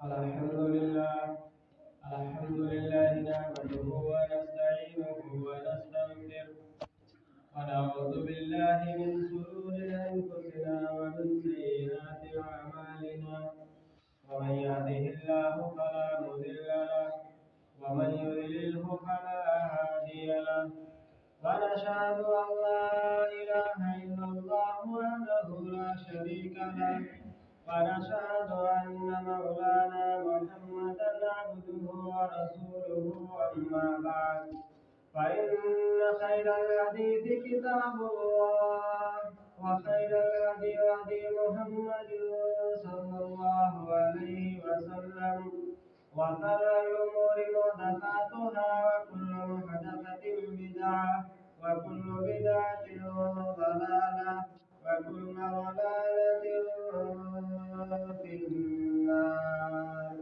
الحمد لله نحمده ونستعينه ونستغفره ونعوذ بالله من شرور أنفسنا ومن سيئات أعمالنا ومن يهده الله فلا مضل له ومن يضلله فلا هادي له ونشهد أن لا إله إلا الله وحده لا شريك له ونشهد أن مولانا محمدا عبده ورسوله أما بعد فإن خير الحديث كتاب الله وخير الهدي هدي محمد صلى الله عليه وسلم وشر الأمور محدثاتها وكل محدثة بدعة وكل بدعة ضلالة وكل ضلالة في النار.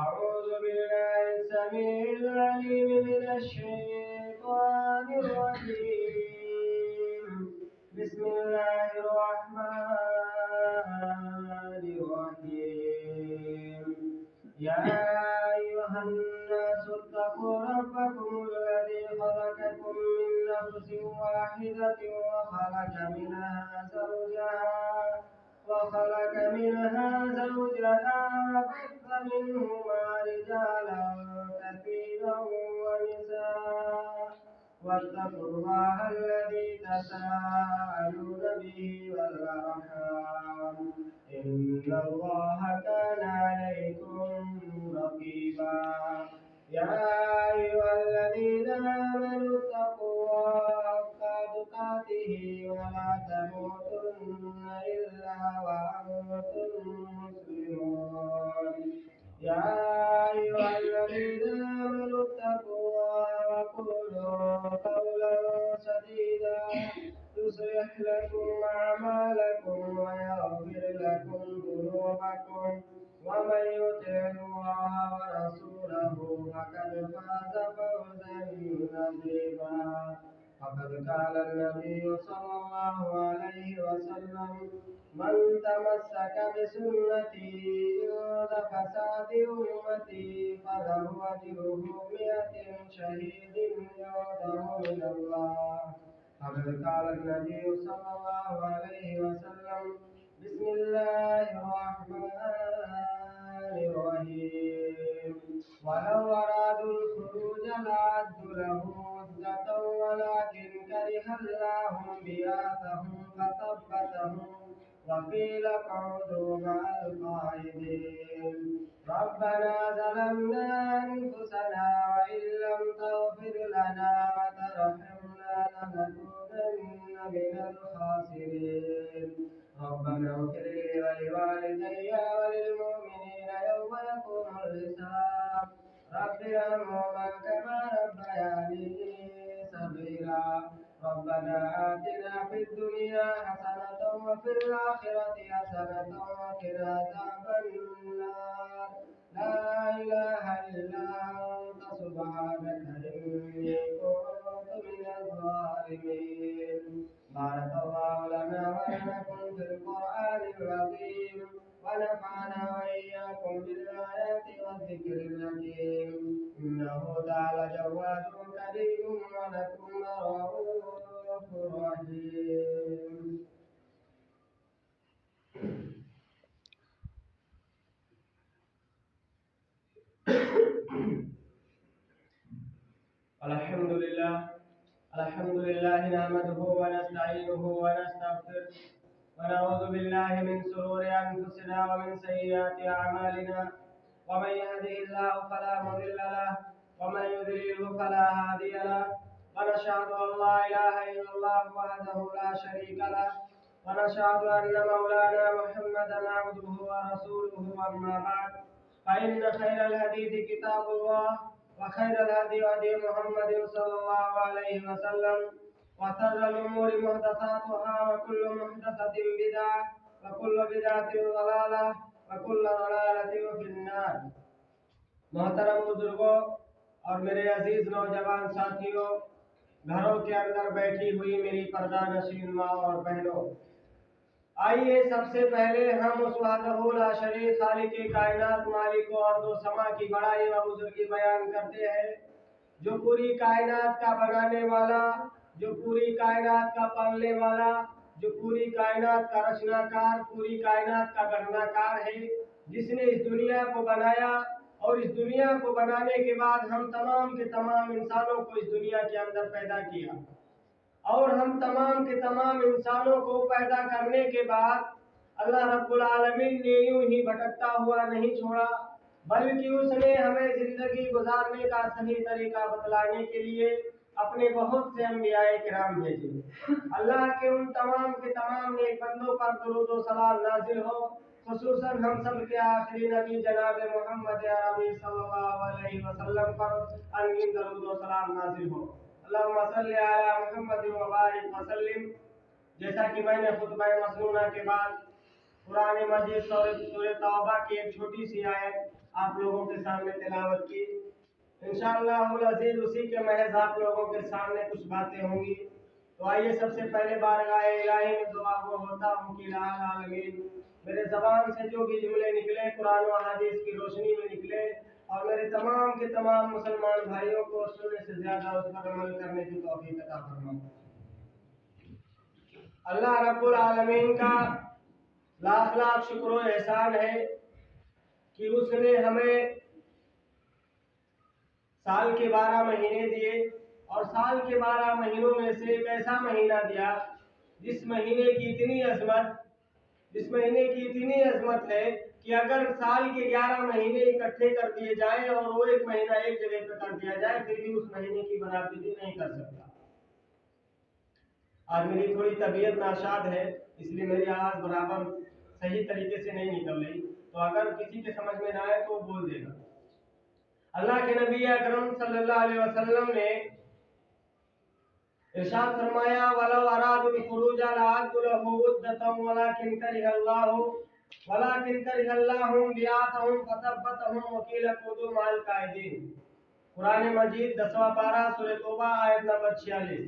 أعوذ بالله السميع العليم من الشيطان الرجيم. بسم الله الرحمن الرحيم. يا أيها الناس اتقوا ربكم الذي خلقكم من نفس واحدة وخلق منها زوجها وبث منهما رجالا كثيرا ونساء واتقوا الله الذي تساءلون به والأرحام إن الله كان عليكم رقيبا. يا أيها الذين آمنوا اتقوا الله حق تقاته ولا تموتن إلا وأنتم مسلمون. يا أيها الذين آمنوا اتقوا الله وقولوا قولا سديدا يصلح لكم أعمالكم ويغفر لكم ذنوبكم ومن يطع الله ورسوله فقد فاز فوزا عظيما. فقد قال النبي صلى الله عليه وسلم: من تمسك بسنتي عند فساد أمتي فله أجره 100 شهيد يعده من الله. فقد قال النبي صلى الله عليه وسلم: بسم الله الرحمن الرحيم. ولو أرادوا الخروج لأعدوا له عدة ولكن كره الله بعاثهم فثبتهم وقيل اقعدوا مع القاعدين. ربنا ظلمنا أنفسنا وإن لم تغفر لنا وترحمنا لنكونن من الخاسرين. ربنا اغفر لي ولوالدي وللمؤمنين يوم يقوم الحساب. رب ارحمهما كما ربياني صغيرا. ربنا آتنا في الدنيا حسنة وفي الآخرة حسنة وقنا عذاب النار. لا إله إلا أنت سبحانك إني كنت من الظالمين. بارك الله لنا ولكم في القرآن العظيم ونفعنا وإياكم بالآيات والذكر الحكيم. إنه تعالى جواد كريم ولكم رؤوف رحيم. الحمد لله نحمده ونستعينه ونستغفره ونعوذ بالله من شرور أنفسنا ومن سيئات أعمالنا. ومن يهده الله فلا مضل له ومن يضلل فلا هادي له. ونشهد أن لا إله إلا الله وحده لا شريك له ونشهد أن مولانا محمدا عبده ورسوله. أما بعد فإن خير الحديث كتاب الله وخير الهدي هدي محمد صلى الله عليه وسلم وشر الأمور محدثاتها وكل محدثة بدعة وكل بدعة ضلالة وكل ضلالة في النار. محترم بزرگوں اور میرے عزیز نوجوان ساتھیوں، گھروں کے اندر بیٹھی ہوئی میری پردہ نشین ماں اور بہنوں، آئیے سب سے پہلے ہم اس وحدہ لا شریک خالق کائنات مالک و ارض و سما کی بڑائی و بزرگی بیان کرتے ہیں، جو پوری کائنات کا بنانے والا، جو پوری کائنات کا پالنے والا، جو پوری کائنات کا رچنا کار، پوری کائنات کا گڑھنا کار ہے، جس نے اس دنیا کو بنایا اور اس دنیا کو بنانے کے بعد ہم تمام کے تمام انسانوں کو اس دنیا کے اندر پیدا کیا، اور ہم تمام کے تمام انسانوں کو پیدا کرنے کے بعد اللہ رب العالمین نے یوں ہی بھٹکتا ہوا نہیں چھوڑا، بلکہ اس نے ہمیں زندگی گزارنے کا صحیح طریقہ بتلانے کے لیے اپنے بہت سے انبیاء کرام بھیجے۔ اللہ کے ان تمام کے تمام نیک بندوں پر درود و سلام نازل ہو، خصوصاً ہم سب کے آخری نبی جناب محمد عربی صلی اللہ علیہ وسلم پر انگین درود و سلام نازل ہو۔ اللہم صلی علی محمد وبارک وسلم۔ جیسا کہ میں نے خطبہ مسنونہ کے بعد قرآن مجید سورہ توبہ کی ایک چھوٹی سی آیت آپ لوگوں کے سامنے تلاوت کی، انشاءاللہ العزیز اسی کے محض آپ لوگوں کے سامنے کچھ باتیں ہوں گی۔ تو آئیے سب سے پہلے بارگاہ الہی میں دعا گو ہوتا ہوں کہ الہ العالمین میرے زبان سے جو بھی جملے نکلے قرآن و حدیث کی روشنی میں نکلے، اور میرے تمام کے تمام مسلمان بھائیوں کو سننے سے زیادہ اس پر عمل کرنے کی توفیق عطا فرما۔ اللہ رب العالمین کا لاکھ لاکھ شکر و احسان ہے کہ اس نے ہمیں سال کے 12 مہینے دیے، اور سال کے 12 مہینوں میں سے ایک ایسا مہینہ دیا جس مہینے کی اتنی عظمت ہے کہ اگر سال کے 11 مہینے اکٹھے کر دیے جائیں اور وہ ایک مہینہ ایک جگہ پہ کر دیا جائے پھر بھی اس مہینے کی برابری نہیں کر سکتا۔ آج میری تھوڑی طبیعت ناشاد ہے، اس لیے میری آواز برابر صحیح طریقے سے نہیں نکل رہی، تو اگر کسی کے سمجھ میں نہ آئے تو بول دے گا۔ اللہ کے نبی اکرم صلی اللہ علیہ وسلم نے ارشاد فرمایا وَلَوْ أَرَادُوا الْخُرُوجَ لَأَعَدُّوا لَهُ عُدَّةً وَلَكِنْ كَرِهَ اللَّهُ بِعَاثَهُمْ فَثَبَّتَهُمْ وَقِيلَ اقْعُدُوا مَعَ الْقَاعِدِينَ۔ قرآن مجید 10واں پارہ سورہ توبہ آیت نمبر 46۔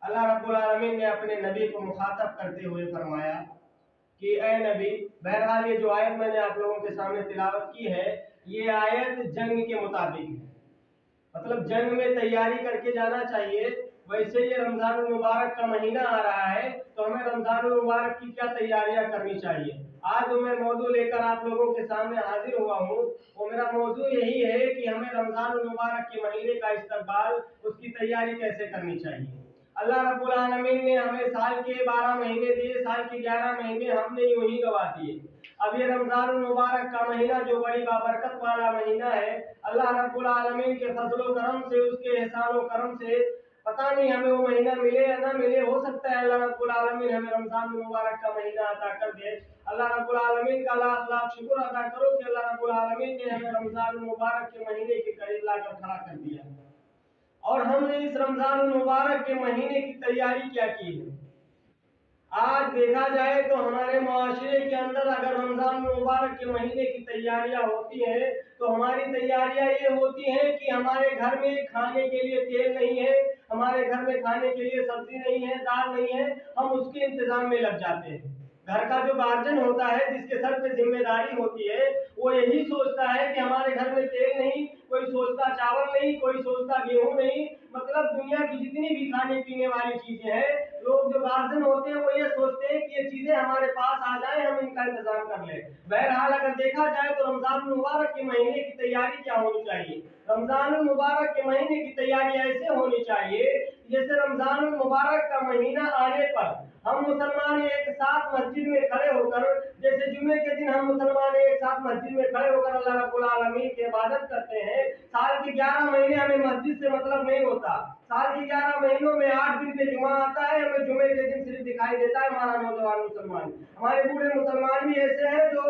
اللہ رب العالمین نے اپنے نبی کو مخاطب کرتے ہوئے فرمایا کہ اے نبی، بہرحال یہ جو آیت میں نے آپ لوگوں کے سامنے تلاوت کی ہے یہ آیت جنگ کے مطابق ہے، مطلب جنگ میں تیاری کر کے جانا چاہیے۔ ویسے یہ رمضان المبارک کا مہینہ آ رہا ہے تو ہمیں رمضان المبارک کی کیا تیاریاں کرنی چاہیے۔ آج جو میں موضوع لے کر آپ لوگوں کے سامنے حاضر ہوا ہوں وہ میرا موضوع یہی ہے کہ ہمیں رمضان المبارک کے مہینے کا استقبال، اس کی تیاری کیسے کرنی چاہیے۔ اللہ رب العالمین نے ہمیں سال کے 12 مہینے دیے، سال کے 11 مہینے ہم نے یوں ہی گوا دیے۔ اب یہ رمضان المبارک کا مہینہ جو بڑی بابرکت والا مہینہ ہے، اللہ رب العالمین کے فضل و کرم سے، اس کے احسان و کرم سے پتہ نہیں ہمیں وہ مہینہ ملے یا نہ ملے، ہو سکتا ہے اللہ رب العالمین ہمیں رمضان المبارک کا مہینہ عطا کر دے۔ اللہ رب العالمین کا لاکھ لاکھ شکر ادا کرو کہ اللہ رب العالمین نے ہمیں رمضان المبارک کے مہینے کے قریب لا کر کھڑا کر دیا، اور ہم نے اس رمضان المبارک کے مہینے کی تیاری کیا کی ہے۔ آج دیکھا جائے تو ہمارے معاشرے کے اندر اگر رمضان المبارک کے مہینے کی تیاریاں ہوتی ہیں تو ہماری تیاریاں یہ ہوتی ہیں کہ ہمارے گھر میں کھانے کے لیے تیل نہیں ہے، ہمارے گھر میں کھانے کے لیے سبزی نہیں ہے، دال نہیں ہے، ہم اس کے انتظام میں لگ جاتے ہیں۔ گھر کا جو گارجن ہوتا ہے، جس کے سر پہ ذمہ داری ہوتی ہے، وہ یہی سوچتا ہے کہ ہمارے گھر میں تیل نہیں، کوئی سوچتا چاول نہیں، کوئی سوچتا گیہوں نہیں، مطلب دنیا کی جتنی بھی کھانے پینے والی چیزیں ہیں، لوگ جو گارجن ہوتے ہیں وہ یہ سوچتے ہیں کہ یہ چیزیں ہمارے پاس آ جائیں، ہم ان کا انتظام کر لیں۔ بہرحال اگر دیکھا جائے تو رمضان المبارک کے مہینے کی تیاری کیا ہونی چاہیے؟ رمضان المبارک کے مہینے کی تیاری ایسے ہونی چاہیے جیسے رمضان المبارک کا مہینہ آنے پر ہم مسلمان ایک ساتھ مسجد میں کھڑے ہو کر، جیسے جمعے کے دن ہم مسلمان ایک ساتھ مسجد میں کھڑے ہو کر اللہ رب العالمین کی عبادت کرتے ہیں، سال کے 11 مہینے ہمیں مسجد سے مطلب نہیں ہوتا، سال کے 11 مہینوں میں 8 دن پہ جمعہ آتا ہے، ہمیں جمعے کے دن صرف دکھائی دیتا ہے ہمارا نوجوان مسلمان۔ ہمارے بوڑھے مسلمان بھی ایسے ہیں جو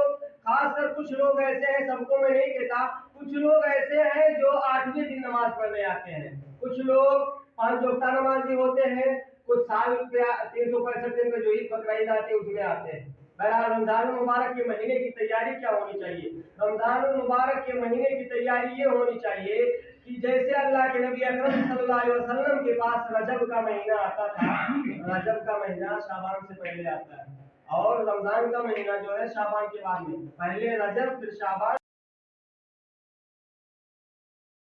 خاص کر کچھ لوگ ایسے ہیں، سب کو میں نہیں کہتا، کچھ لوگ ایسے ہیں جو 8ویں دن نماز پڑھنے آتے ہیں، کچھ لوگ 5 وقتہ نمازی ہوتے ہیں، کچھ سال پہ 365 دن میں جو عید بقرعید آتی ہے اس میں آتے ہیں۔ بہرحال رمضان المبارک کے مہینے کی تیاری کیا ہونی چاہیے؟ رمضان المبارک کے مہینے کی تیاری یہ ہونی چاہیے کہ جیسے اللہ کے نبی اکرم صلی اللہ علیہ وسلم کے پاس رجب کا مہینہ آتا تھا، رجب کا مہینہ شعبان سے پہلے آتا ہے، اور رمضان کا مہینہ جو ہے شعبان کے بعد میں، پہلے رجب پھر شعبان